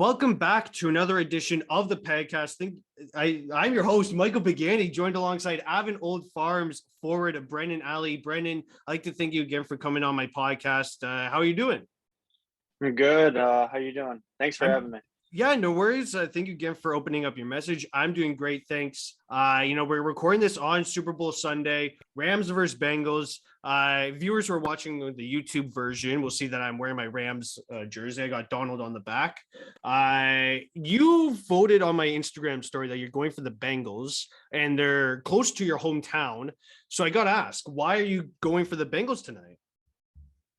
Welcome back to another edition of the Pagcast. I'm your host, Michael Begani, joined alongside Avon Old Farms forward Brennan Ali. Brennan, I'd like to thank you again for coming on my podcast. How are you doing? I'm good. How you doing? Thanks for having me. Yeah, no worries. Thank you again for opening up your message. I'm doing great, thanks. We're recording this on Super Bowl Sunday, Rams versus Bengals. Viewers who are watching the YouTube version will see that I'm wearing my Rams jersey. I got Donald on the back. You voted on my Instagram story that you're going for the Bengals, and they're close to your hometown. So I got to ask, why are you going for the Bengals tonight?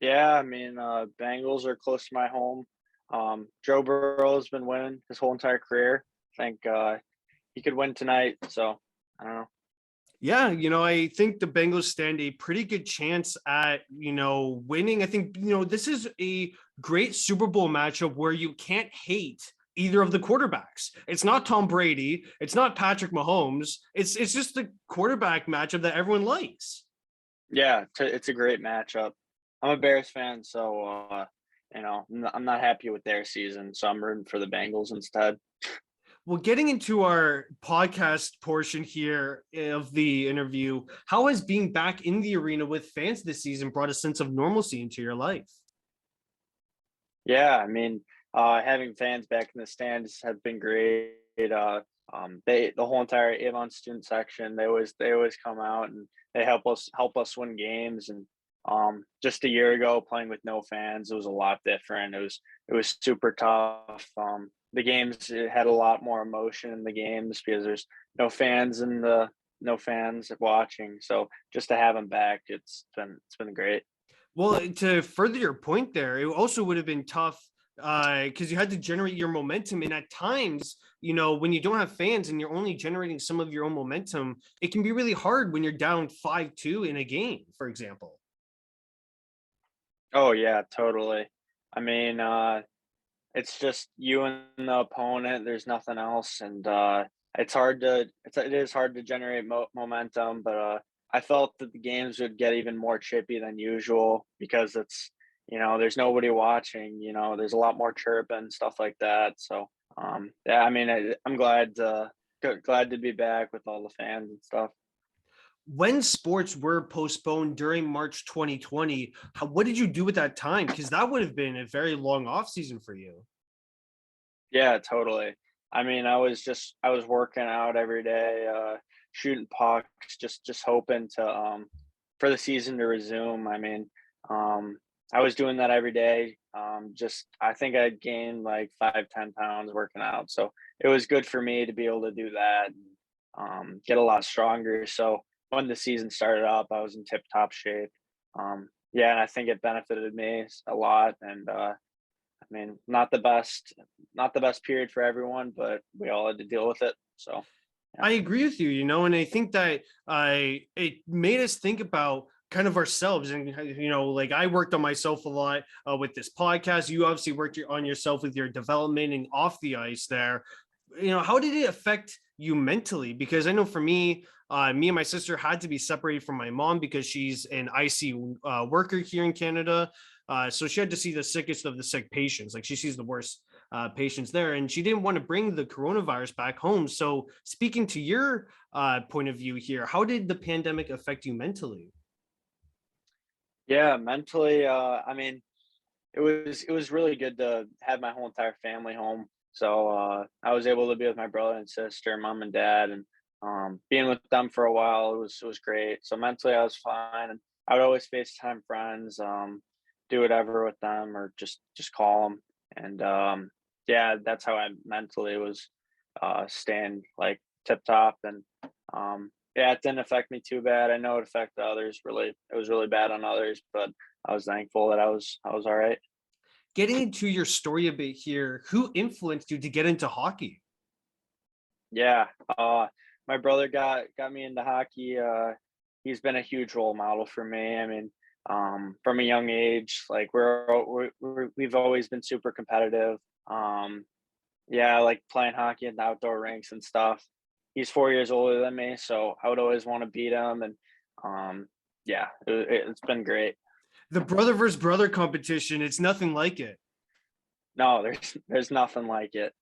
Yeah, Bengals are close to my home. Joe Burrow's been winning his whole entire career. I think he could win tonight. So I don't know. Yeah, I think the Bengals stand a pretty good chance at, winning. I think, this is a great Super Bowl matchup where you can't hate either of the quarterbacks. It's not Tom Brady. It's not Patrick Mahomes. It's just the quarterback matchup that everyone likes. Yeah, it's a great matchup. I'm a Bears fan, so I'm not happy with their season, so I'm rooting for the Bengals instead. Well, getting into our podcast portion here of the interview, how has being back in the arena with fans this season brought a sense of normalcy into your life? Yeah, having fans back in the stands has been great. The whole entire Avon student section, they always come out and they help us win games. And just a year ago, playing with no fans, it was a lot different. It was super tough. The games, it had a lot more emotion in the games because there's no fans watching. So just to have them back, it's been great. Well, to further your point there, it also would have been tough because you had to generate your momentum. And at times, when you don't have fans and you're only generating some of your own momentum, it can be really hard when you're down 5-2 in a game, for example. Oh yeah, totally. It's just you and the opponent. There's nothing else, and it is hard to generate momentum. But I felt that the games would get even more chippy than usual because there's nobody watching. There's a lot more chirping, stuff like that. So yeah, I'm glad to be back with all the fans and stuff. When sports were postponed during March 2020, what did you do at that time? Because that would have been a very long off season for you. Yeah, totally. I was working out every day, shooting pucks, just hoping to for the season to resume. I was doing that every day. I think I gained like 5-10 pounds working out, so it was good for me to be able to do that, and get a lot stronger. So when the season started up, I was in tip top shape. Yeah, and I think it benefited me a lot. And not the best period for everyone, but we all had to deal with it. So yeah. I agree with you, and I think that it made us think about kind of ourselves. And, like I worked on myself a lot with this podcast. You obviously worked on yourself with your development and off the ice there. How did it affect you mentally? Because I know for me, me and my sister had to be separated from my mom because she's an ICU worker here in Canada. So she had to see the sickest of the sick patients. Like she sees the worst patients there, and she didn't want to bring the coronavirus back home. So speaking to your point of view here, how did the pandemic affect you mentally? Yeah, mentally, it was really good to have my whole entire family home. So I was able to be with my brother and sister, mom and dad, and being with them for a while, it was great. So mentally, I was fine, and I would always FaceTime friends, do whatever with them, or just call them. And yeah, that's how I mentally was staying like tip top. And yeah, it didn't affect me too bad. I know it affected others. Really, it was really bad on others, but I was thankful that I was all right. Getting into your story a bit here, who influenced you to get into hockey? Yeah, my brother got me into hockey. He's been a huge role model for me. From a young age, like we've always been super competitive. Yeah, I like playing hockey in the outdoor rinks and stuff. He's 4 years older than me, so I would always want to beat him. And yeah, it's been great. The brother versus brother competition, it's nothing like it. No, there's nothing like it.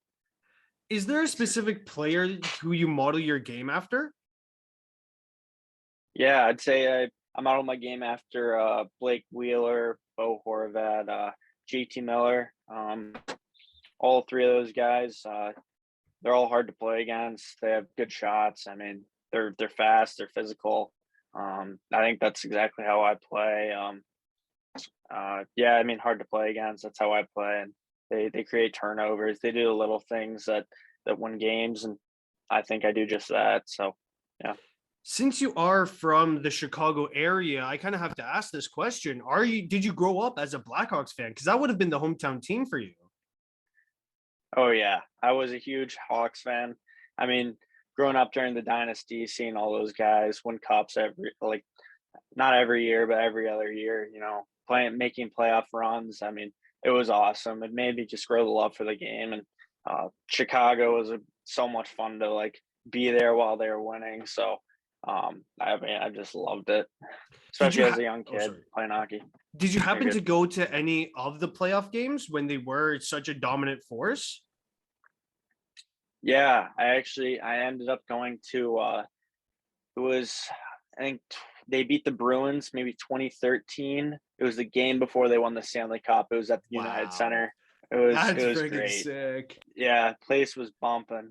Is there a specific player who you model your game after? Yeah, I'd say I modeled my game after Blake Wheeler, Bo Horvat, JT Miller. All three of those guys, they're all hard to play against. They have good shots. I mean, they're fast, they're physical. I think that's exactly how I play. Yeah, I mean, hard to play against. That's how I play, and they create turnovers. They do the little things that win games, and I think I do just that. So, yeah. Since you are from the Chicago area, I kind of have to ask this question. Did you grow up as a Blackhawks fan? Because that would have been the hometown team for you. Oh yeah, I was a huge Hawks fan. I mean, growing up during the dynasty, seeing all those guys win cups every like not every year, but every other year, playing making playoff runs. I mean, it was awesome. It made me just grow the love for the game. And Chicago was so much fun to like be there while they were winning. So I mean, I just loved it, Did you especially as a young oh, kid sorry. playing hockey. Did you You're happen good. to go to any of the playoff games when they were such a dominant force? Yeah, I ended up going to it was I think they beat the Bruins maybe 2013. It was the game before they won the Stanley Cup. It was at the United Wow. Center. It That's was freaking great. sick. Yeah, place was bumping.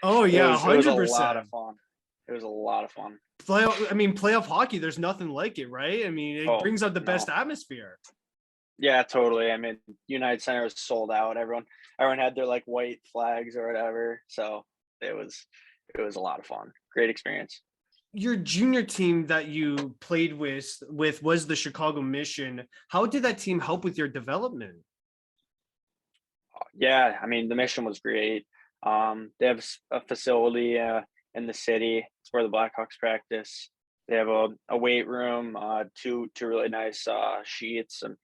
Oh It yeah, was a lot of 100%. fun. It was a lot of fun. Playoff hockey, there's nothing like it, right? I mean, it Oh, brings out the best no. atmosphere. Yeah, totally. I mean, United Center was sold out. Everyone had their like white flags or whatever. So it was it was a lot of fun. Great experience. Your junior team that you played with was the Chicago Mission. How did that team help with your development? Yeah, I mean, the mission was great. They have a facility in the city. It's where the Blackhawks practice. They have a weight room, two really nice sheets, and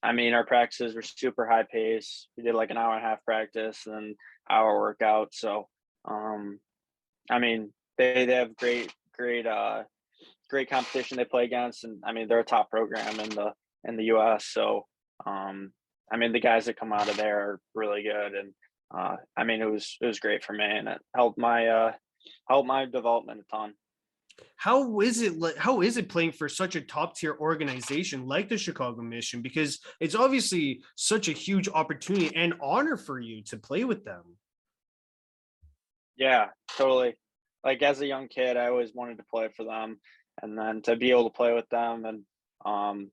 I mean, our practices were super high pace. We did like an hour and a half practice and then hour workout. So, um, I mean, they have great competition they play against, and I mean, they're a top program in the U.S. So, um, I mean, the guys that come out of there are really good, and I mean, it was great for me, and it helped my development a ton. How is it playing for such a top tier organization like the Chicago Mission? Because it's obviously such a huge opportunity and honor for you to play with them. Yeah, totally. Like as a young kid, I always wanted to play for them, and then to be able to play with them, and um,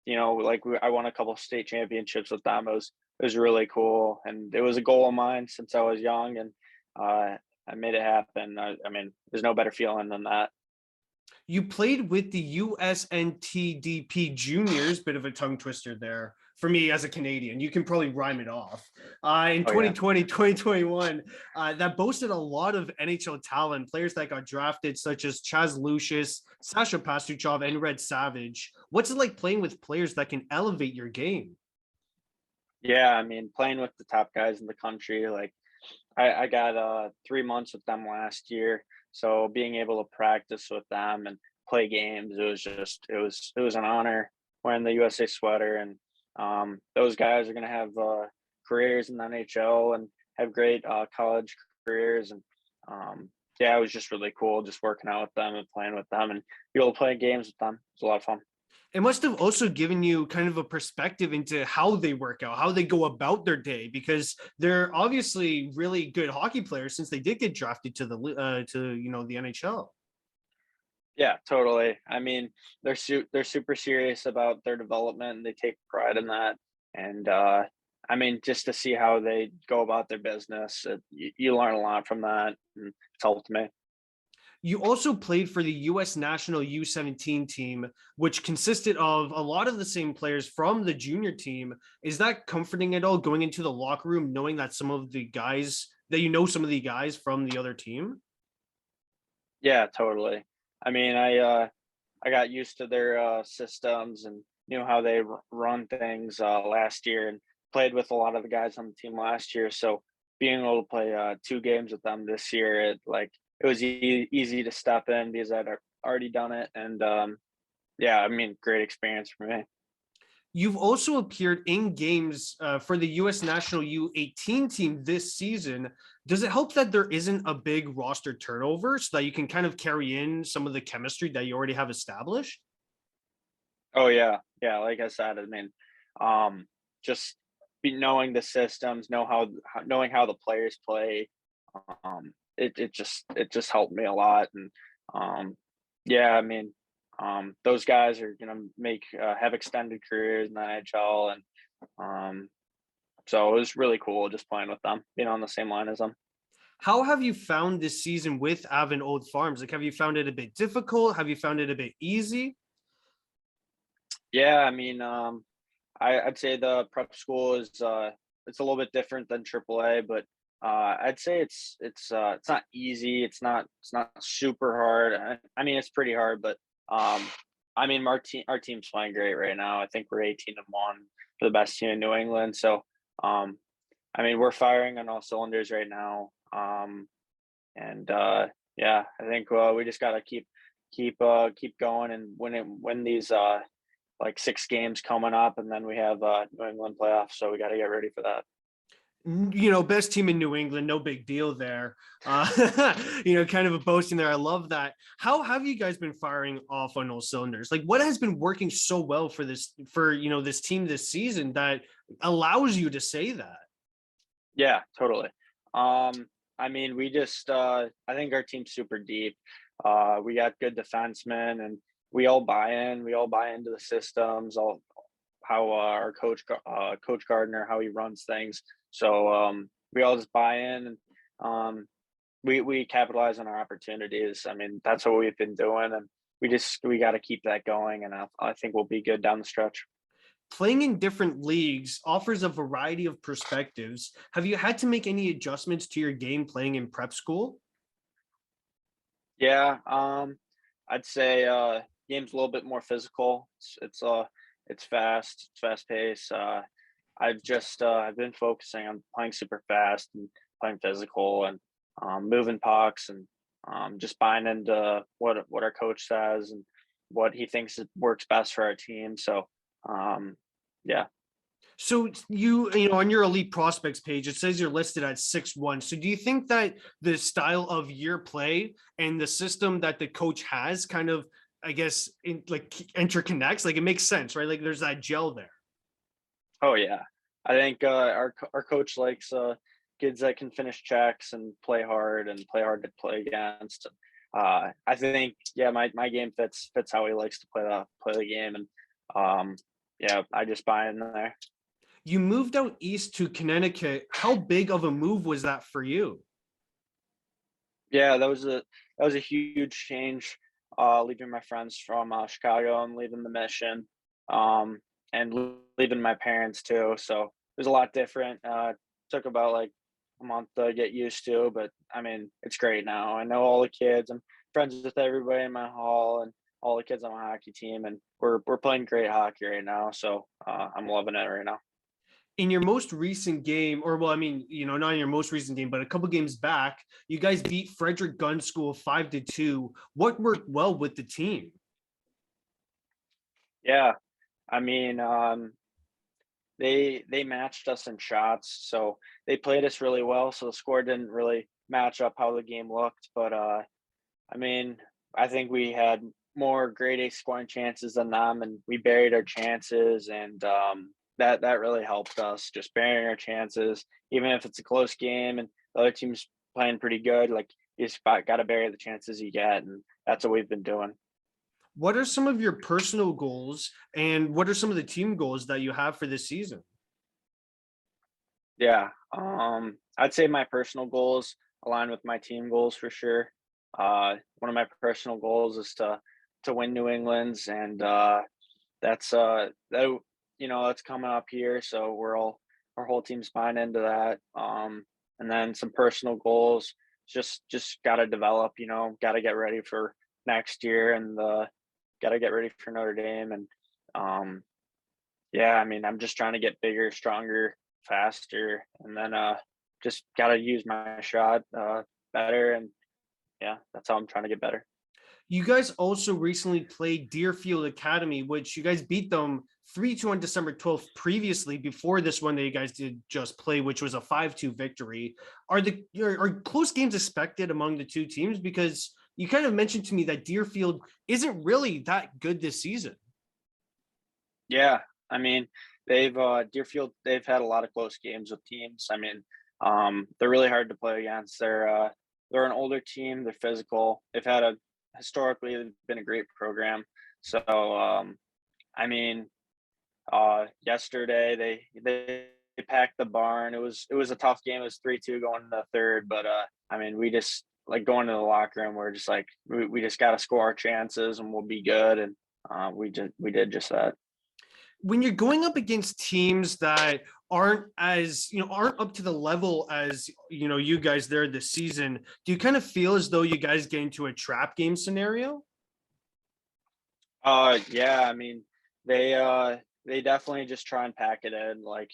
like I won a couple of state championships with them. It was really cool, and it was a goal of mine since I was young, and uh, I made it happen. I mean, there's no better feeling than that. You played with the USNTDP juniors, bit of a tongue twister there for me as a Canadian. You can probably rhyme it off. In Oh yeah, 2020, 2021, that boasted a lot of NHL talent, players that got drafted, such as Chaz Lucius, Sasha Pastuchov, and Red Savage. What's it like playing with players that can elevate your game? yeah. I mean, playing with the top guys in the country, like I got 3 months with them last year, so being able to practice with them and play games, it was an honor wearing the USA sweater, and those guys are gonna have careers in the NHL and have great college careers, and yeah, it was just really cool just working out with them and playing with them and be able to play games with them. It's a lot of fun. It must have also given you kind of a perspective into how they work out, how they go about their day, because they're obviously really good hockey players since they did get drafted to the NHL. Yeah, totally. I mean, they're super serious about their development and they take pride in that. And I mean, just to see how they go about their business, you learn a lot from that. And it's helped me. You also played for the U.S. national U17 team, which consisted of a lot of the same players from the junior team. Is that comforting at all going into the locker room, knowing that some of the guys from the other team? Yeah, totally. I mean, I got used to their systems and knew how they run things last year, and played with a lot of the guys on the team last year. So being able to play 2 games with them this year, it was easy to step in because I'd already done it, and yeah, I mean, great experience for me. You've also appeared in games for the U.S. National U18 team this season. Does it help that there isn't a big roster turnover so that you can kind of carry in some of the chemistry that you already have established? Oh yeah, yeah. Like I said, I mean, just knowing the systems, knowing how the players play, it just helped me a lot. And um, yeah, I mean, those guys are gonna make have extended careers in the NHL, and um, so it was really cool just playing with them, being on the same line as them. How have you found this season with Avon Old Farms? Like, have you found it a bit difficult? Have you found it a bit easy? Yeah, I mean, I'd say the prep school is it's a little bit different than AAA, but I'd say it's not easy. It's not super hard. I mean, it's pretty hard, but I mean, our team's playing great right now. I think we're 18-1 for the best team in New England. So um, I mean, we're firing on all cylinders right now. And yeah, I think we just gotta keep going and win these like 6 games coming up, and then we have New England playoffs, so we got to get ready for that. Best team in New England, no big deal there. Kind of a boasting there. I love that. How have you guys been firing off on all cylinders? Like, what has been working so well for this team this season that allows you to say that? Yeah, totally. I mean, we just I think our team's super deep. We got good defensemen, and we all buy in. We all buy into the systems, all how our Coach Gardner, how he runs things. So we all just buy in, and we capitalize on our opportunities. I mean, that's what we've been doing, and we got to keep that going, and I think we'll be good down the stretch. Playing in different leagues offers a variety of perspectives. Have you had to make any adjustments to your game playing in prep school? Yeah, I'd say game's a little bit more physical. It's fast, it's fast paced. I've been focusing on playing super fast and playing physical, and moving pucks, and just buying into what our coach says and what he thinks works best for our team. So um, yeah. So on your elite prospects page, it says you're listed at 6'1". So do you think that the style of your play and the system that the coach has kind of, I guess, interconnects? Like, it makes sense, right? Like, there's that gel there. Oh yeah, I think our coach likes kids that can finish checks and play hard to play against. I think yeah, my game fits how he likes to play the game, and yeah, I just buy in there. You moved out east to Connecticut. How big of a move was that for you? Yeah, that was a huge change. Leaving my friends from Chicago and leaving the mission, um, and leaving my parents too. So it was a lot different. Took about like a month to get used to, but I mean, it's great now. I know all the kids. I'm friends with everybody in my hall and all the kids on my hockey team, and we're playing great hockey right now. So I'm loving it right now. In your most recent game, or well, I mean, not in your most recent game, but a couple games back, you guys beat Frederick Gun School 5-2. What worked well with the team? Yeah, I mean, they matched us in shots, so they played us really well. So the score didn't really match up how the game looked, but I mean, I think we had more grade A scoring chances than them, and we buried our chances, and that really helped us just burying our chances, even if it's a close game and the other team's playing pretty good. Like you just got to bury the chances you get, and that's what we've been doing. What are some of your personal goals and what are some of the team goals that you have for this season? Yeah, I'd say my personal goals align with my team goals for sure. One of my personal goals is to win New England's, and that that's coming up here. So our whole team's buying into that. And then some personal goals, just got to develop. Got to get ready for next year, and got to get ready for Notre Dame. And um, yeah, I mean, I'm just trying to get bigger, stronger, faster, and then just got to use my shot better. And yeah, that's how I'm trying to get better. You guys also recently played Deerfield Academy, which you guys beat them 3-2 on December 12th previously before this one that you guys did just play, which was a 5-2 victory. Are close games expected among the two teams? Because you kind of mentioned to me that Deerfield isn't really that good this season. Yeah, I mean, they've Deerfield, they've had a lot of close games with teams. I mean, they're really hard to play against. They're an older team, they're physical. They've had a historically they've been a great program. So I mean, yesterday they packed the barn. It was a tough game. It was 3-2 going to the third, but I mean, we just like going to the locker room. We're just like we just got to score our chances and we'll be good. And we did just that. When you're going up against teams that aren't up to the level as you guys there this season, do you kind of feel as though you guys get into a trap game scenario? Yeah, I mean, they definitely just try and pack it in. Like,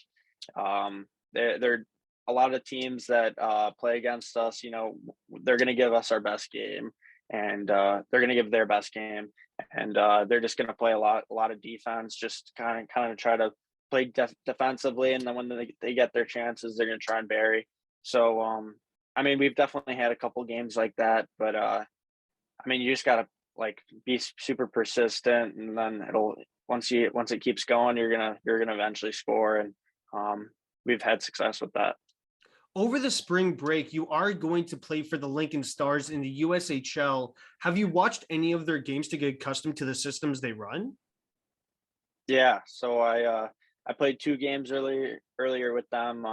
they're a lot of teams that play against us. They're gonna give us our best game, and they're gonna give their best game, and they're just gonna play a lot of defense, just kind of try to play defensively, and then when they get their chances, they're gonna try and bury. So, I mean, we've definitely had a couple games like that, but I mean, you just gotta like be super persistent, and then once it keeps going, you're gonna eventually score, and we've had success with that. Over the spring break, you are going to play for the Lincoln Stars in the USHL. Have you watched any of their games to get accustomed to the systems they run? Yeah, so I played 2 games earlier with them,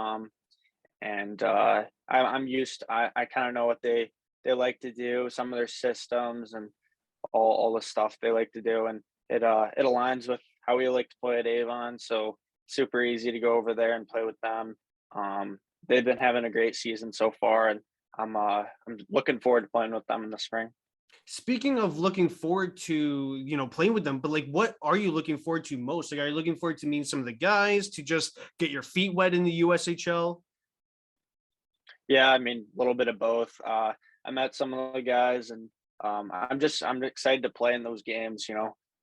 and I'm used. I kind of know what they like to do, some of their systems, and all the stuff they like to do, and it aligns with how we like to play at Avon. So super easy to go over there and play with them. They've been having a great season so far, and I'm looking forward to playing with them in the spring. Speaking of looking forward to, playing with them, but like, what are you looking forward to most? Like, are you looking forward to meeting some of the guys to just get your feet wet in the USHL? Yeah, I mean, a little bit of both. I met some of the guys, and I'm excited to play in those games.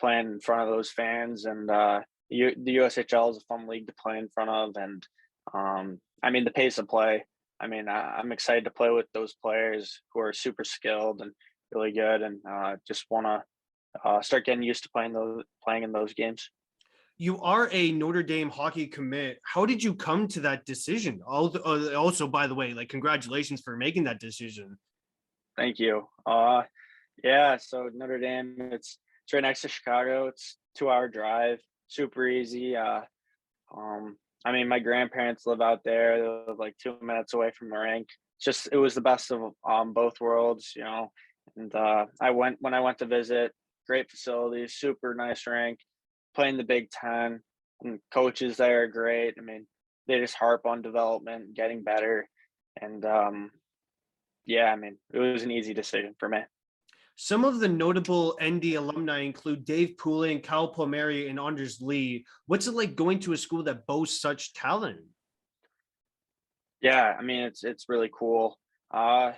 Playing in front of those fans, and the USHL is a fun league to play in front of, and I mean the pace of play. I mean, I'm excited to play with those players who are super skilled and really good, and just want to start getting used to playing in those games. You are a Notre Dame hockey commit. How did you come to that decision? Also, by the way, like, congratulations for making that decision. Thank you. Yeah, so Notre Dame, it's right next to Chicago. It's 2-hour drive, super easy. I mean, my grandparents live out there. They live like 2 minutes away from the rink. It was the best of both worlds. And when I went to visit, great facilities, super nice rink, playing the Big Ten, and coaches there are great. I mean, they just harp on development, getting better, and yeah, I mean, it was an easy decision for me. Some of the notable Nd alumni include Dave Poulin, Kyle Palmieri, and Anders Lee. What's it like going to a school that boasts such talent? Yeah, I mean, it's really cool. I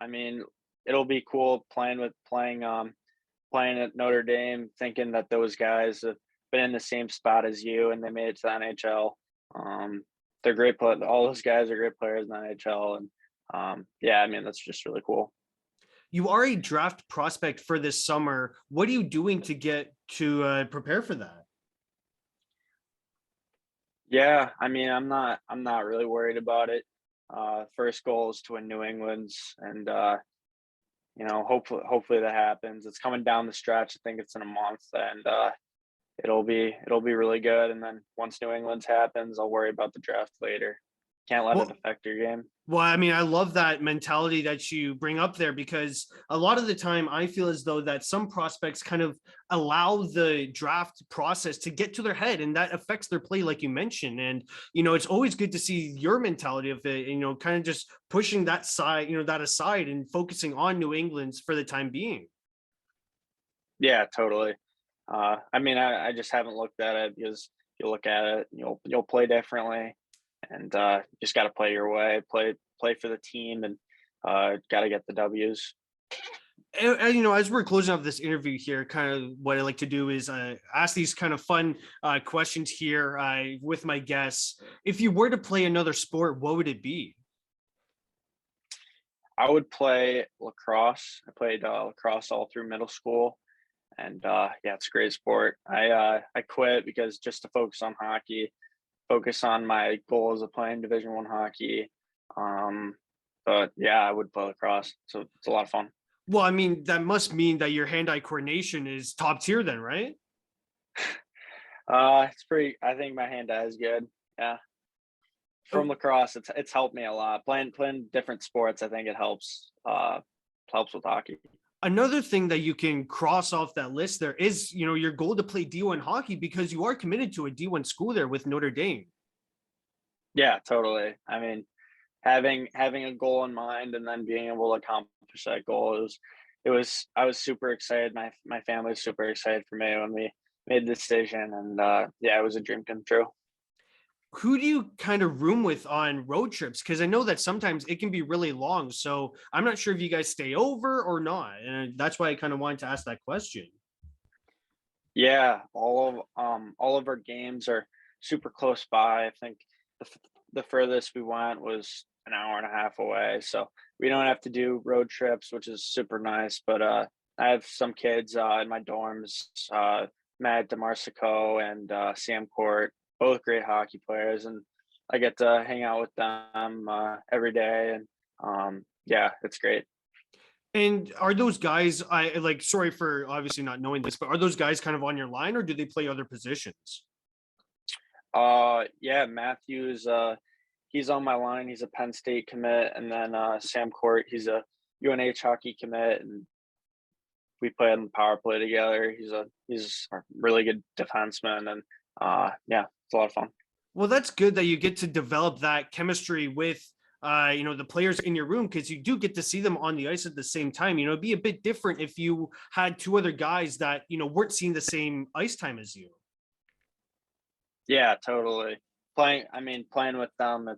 mean, it'll be cool playing at Notre Dame, thinking that those guys have been in the same spot as you and they made it to the NHL. They're great. All those guys are great players in the NHL, and yeah, I mean, that's just really cool. You are a draft prospect for this summer. What are you doing to get to prepare for that? Yeah, I mean, I'm not really worried about it. First goal is to win New England's, and hopefully that happens. It's coming down the stretch. I think it's in a month, and it'll be really good. And then once New England's happens, I'll worry about the draft later. Can't let it Well, affect your game. Well, I mean, I love that mentality that you bring up there, because a lot of the time I feel as though that some prospects kind of allow the draft process to get to their head, and that affects their play, like you mentioned. And, it's always good to see your mentality of it, kind of just pushing that side, that aside and focusing on New England's for the time being. Yeah, totally. I mean, I just haven't looked at it, because if you look at it, you'll play differently, and just got to play your way, play for the team, and got to get the W's. As we're closing up this interview here, kind of what I like to do is ask these kind of fun questions here with my guests. If you were to play another sport, what would it be? I would play lacrosse. I played lacrosse all through middle school, and yeah, it's a great sport. I quit because just to focus on hockey, focus on my goals of playing Division 1 hockey. Um, but yeah, I would play lacrosse, so it's a lot of fun. Well, I mean, that must mean that your hand-eye coordination is top tier then, right? It's pretty. I think my hand eye is good. Yeah, from Oh, lacrosse, it's helped me a lot. Playing different sports, I think it helps. Helps with hockey. another thing that you can cross off that list there is, your goal to play D1 hockey because you are committed to a D1 school there with Notre Dame. Yeah, totally. I mean, having a goal in mind and then being able to accomplish that goal it was I was super excited. My family was super excited for me when we made the decision, and yeah, it was a dream come true. Who do you kind of room with on road trips? Because I know that sometimes it can be really long. So I'm not sure if you guys stay over or not. And that's why I kind of wanted to ask that question. Yeah, all of our games are super close by. I think the furthest we went was an hour and a half away, so we don't have to do road trips, which is super nice. But I have some kids in my dorms, Matt DeMarsico and Sam Court, both great hockey players, and I get to hang out with them every day, and yeah, it's great. And are those guys, I like, sorry for obviously not knowing this, but are those guys kind of on your line or do they play other positions? Yeah, Matthews, he's on my line. He's a Penn State commit, and then Sam Court, he's a UNH hockey commit, and we play on the power play together. He's a really good defenseman, and yeah, it's a lot of fun. Well, that's good that you get to develop that chemistry with the players in your room because you do get to see them on the ice at the same time. It'd be a bit different if you had two other guys that, weren't seeing the same ice time as you. Yeah, totally. Playing with them,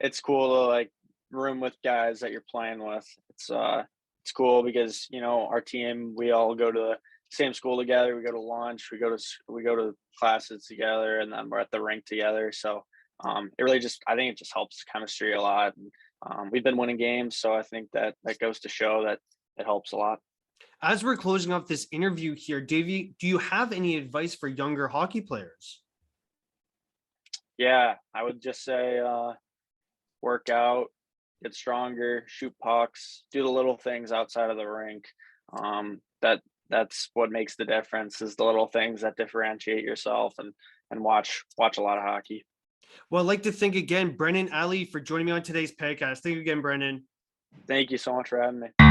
it's cool to like room with guys that you're playing with. It's cool because our team, we all go to the same school together. We go to lunch, we go to classes together, and then we're at the rink together. So it really just I think it just helps chemistry a lot. And, we've been winning games, so I think that goes to show that it helps a lot. As we're closing off this interview here, Davey, do you have any advice for younger hockey players? Yeah, I would just say work out, get stronger, shoot pucks, do the little things outside of the rink. That's what makes the difference is the little things that differentiate yourself, and watch a lot of hockey. Well, I'd like to thank again Brennan Ali for joining me on today's podcast. Thank you again, Brennan. Thank you so much for having me.